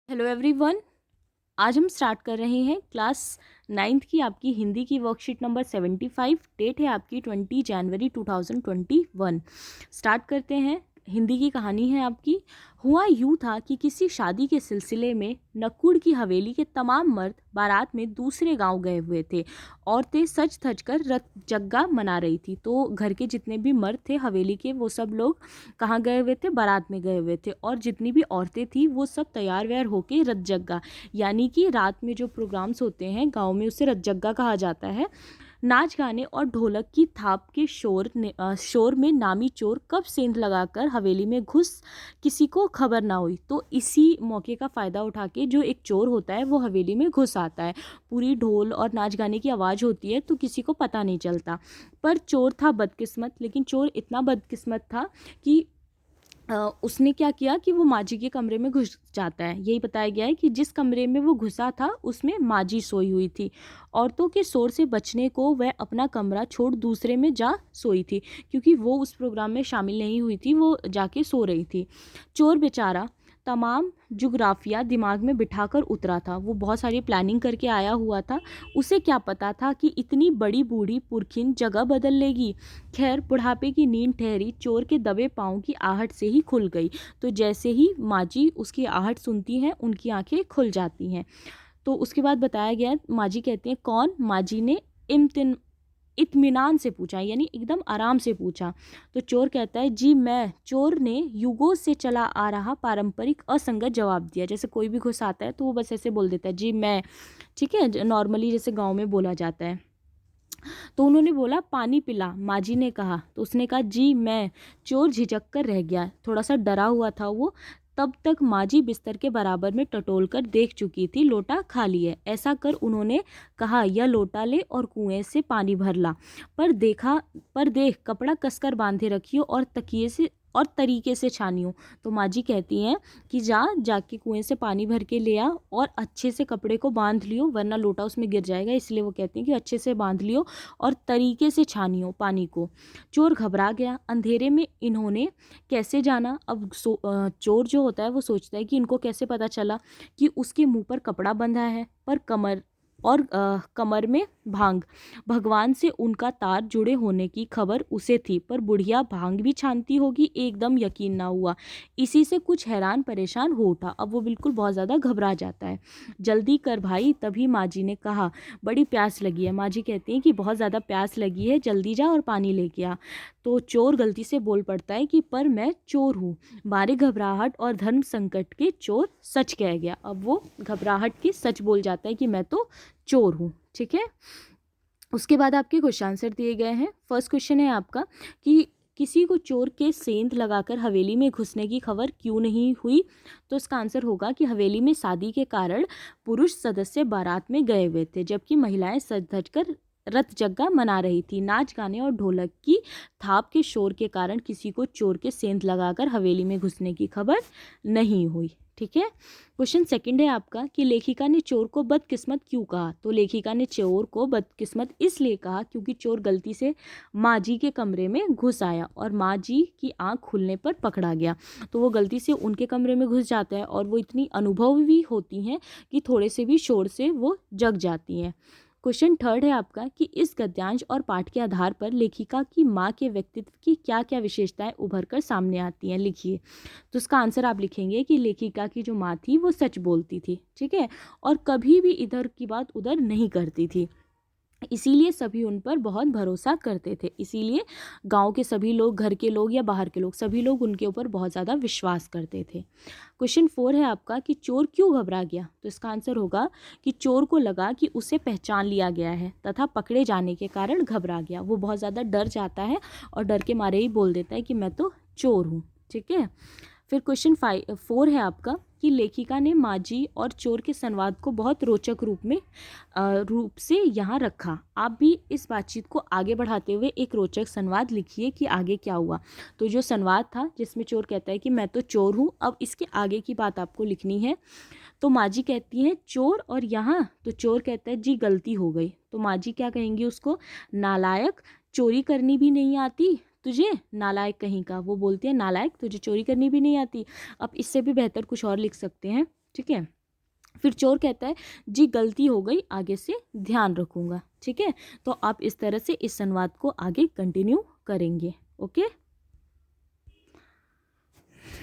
Hello everyone. आज हम start कर रहे हैं क्लास 9th की आपकी हिंदी की वर्कशीट नंबर 75। डेट है आपकी 20 जनवरी 2021। स्टार्ट करते हैं। हिंदी की कहानी है आपकी। हुआ यूँ था कि किसी शादी के सिलसिले में नकुड़ की हवेली के तमाम मर्द बारात में दूसरे गांव गए हुए थे। औरतें सज धज कर रत जग्गा मना रही थी। तो घर के जितने भी मर्द थे हवेली के, वो सब लोग कहाँ गए हुए थे? बारात में गए हुए थे। और जितनी भी औरतें थी वो सब तैयार व्यार होके रत जग्गा, यानी कि रात में जो प्रोग्राम्स होते हैं गांव में, उसे रत जग्गा कहा जाता है। नाच गाने और ढोलक की थाप के शोर में नामी चोर कब सेंध लगाकर हवेली में घुस किसी को खबर ना हुई। तो इसी मौके का फ़ायदा उठा के जो एक चोर होता है वो हवेली में घुस आता है। पूरी ढोल और नाच गाने की आवाज़ होती है तो किसी को पता नहीं चलता। पर चोर था बदकिस्मत, लेकिन चोर इतना बदकिस्मत था कि उसने क्या किया कि वो माजी के कमरे में घुस जाता है। यही बताया गया है कि जिस कमरे में वो घुसा था उसमें माजी सोई हुई थी। औरतों के शोर से बचने को वह अपना कमरा छोड़ दूसरे में जा सोई थी, क्योंकि वो उस प्रोग्राम में शामिल नहीं हुई थी, वो जाके सो रही थी। चोर बेचारा तमाम जुग्राफिया दिमाग में बिठाकर उतरा था। वो बहुत सारी प्लानिंग करके आया हुआ था। उसे क्या पता था कि इतनी बड़ी बूढ़ी पुरखिन जगह बदल लेगी। खैर, बुढ़ापे की नींद ठहरी चोर के दबे पाँव की आहट से ही खुल गई। तो जैसे ही माजी उसकी आहट सुनती हैं उनकी आंखें खुल जाती हैं। तो उसके बाद बताया गया, माजी कहती हैं कौन? माजी ने इम्तिन इत्मीनान से पूछा, यानी एकदम आराम से पूछा। तो चोर कहता है जी मैं। चोर ने युगों से चला आ रहा पारंपरिक असंगत जवाब दिया। जैसे कोई भी घुस आता है तो वो बस ऐसे बोल देता है जी मैं। ठीक है, नॉर्मली जैसे गांव में बोला जाता है। तो उन्होंने बोला पानी पिला, माजी ने कहा। तो उसने कहा जी मैं। चोर झिझक कर रह गया, थोड़ा सा डरा हुआ था वो। तब तक माजी बिस्तर के बराबर में टटोल कर देख चुकी थी लोटा खाली है। ऐसा कर उन्होंने कहा यह लोटा ले और कुएं से पानी भर ला। पर देख कपड़ा कसकर बांधे रखियो और तकिए से और तरीके से छानियो। तो माँ जी कहती हैं कि जाके कुएं से पानी भर के ले आ और अच्छे से कपड़े को बांध लियो, वरना लोटा उसमें गिर जाएगा। इसलिए वो कहती हैं कि अच्छे से बांध लियो और तरीके से छानियो पानी को। चोर घबरा गया। अंधेरे में इन्होंने कैसे जाना? अब चोर जो होता है वो सोचता है कि इनको कैसे पता चला कि उसके मुंह पर कपड़ा बंधा है, पर कमर में भांग। भगवान से उनका तार जुड़े होने की खबर उसे थी, पर बुढ़िया भांग भी छानती होगी, एकदम यकीन ना हुआ। इसी से कुछ हैरान परेशान हो उठा। अब वो बिल्कुल बहुत ज़्यादा घबरा जाता है। जल्दी कर भाई, तभी माँ जी ने कहा बड़ी प्यास लगी है। माँ जी कहती हैं कि बहुत ज़्यादा प्यास लगी है, जल्दी जा और पानी लेके आ। तो चोर गलती से बोल पड़ता है कि पर मैं चोर हूँ। मारे घबराहट और धर्म संकट के चोर सच कह गया। अब वो घबराहट के सच बोल जाता है कि मैं तो चोर हूँ। ठीक है, उसके बाद आपके क्वेश्चन आंसर दिए गए हैं। फर्स्ट क्वेश्चन है आपका कि किसी को चोर के सेंध लगाकर हवेली में घुसने की खबर क्यों नहीं हुई? तो इसका आंसर होगा कि हवेली में शादी के कारण पुरुष सदस्य बारात में गए हुए थे, जबकि महिलाएं सज धज कर रत जग्गा मना रही थी। नाच गाने और ढोलक की थाप के शोर के कारण किसी को चोर के सेंध लगाकर हवेली में घुसने की खबर नहीं हुई। ठीक है, क्वेश्चन सेकंड है आपका कि लेखिका ने चोर को बदकिस्मत क्यों कहा? तो लेखिका ने चोर को बदकिस्मत इसलिए कहा क्योंकि चोर गलती से माँ जी के कमरे में घुस आया और माँ जी की आंख खुलने पर पकड़ा गया। तो वो गलती से उनके कमरे में घुस जाता है और वो इतनी अनुभवी होती हैं कि थोड़े से भी शोर से वो जग जाती हैं। क्वेश्चन थर्ड है आपका कि इस गद्यांश और पाठ के आधार पर लेखिका की माँ के व्यक्तित्व की क्या क्या विशेषताएं उभर कर सामने आती हैं? लिखिए। तो इसका आंसर आप लिखेंगे कि लेखिका की जो माँ थी वो सच बोलती थी। ठीक है, और कभी भी इधर की बात उधर नहीं करती थी, इसीलिए सभी उन पर बहुत भरोसा करते थे। इसीलिए गांव के सभी लोग, घर के लोग या बाहर के लोग, सभी लोग उनके ऊपर बहुत ज़्यादा विश्वास करते थे। क्वेश्चन 4 है आपका कि चोर क्यों घबरा गया? तो इसका आंसर होगा कि चोर को लगा कि उसे पहचान लिया गया है तथा पकड़े जाने के कारण घबरा गया। वो बहुत ज़्यादा डर जाता है और डर के मारे ही बोल देता है कि मैं तो चोर हूँ। ठीक है, फिर क्वेश्चन 4 है आपका कि लेखिका ने माजी और चोर के संवाद को बहुत रोचक रूप से यहाँ रखा। आप भी इस बातचीत को आगे बढ़ाते हुए एक रोचक संवाद लिखिए कि आगे क्या हुआ। तो जो संवाद था जिसमें चोर कहता है कि मैं तो चोर हूँ, अब इसके आगे की बात आपको लिखनी है। तो माजी कहती है चोर और यहाँ? तो चोर कहता है जी गलती हो गई। तो माजी क्या कहेंगी उसको? नालायक, चोरी करनी भी नहीं आती तुझे, नालायक कहीं का। वो बोलती है नालायक, तुझे चोरी करनी भी नहीं आती। अब इससे भी बेहतर कुछ और लिख सकते हैं ठीक है। फिर चोर कहता है जी गलती हो गई, आगे से ध्यान रखूंगा। ठीक है, तो आप इस तरह से इस संवाद को आगे कंटिन्यू करेंगे। ओके।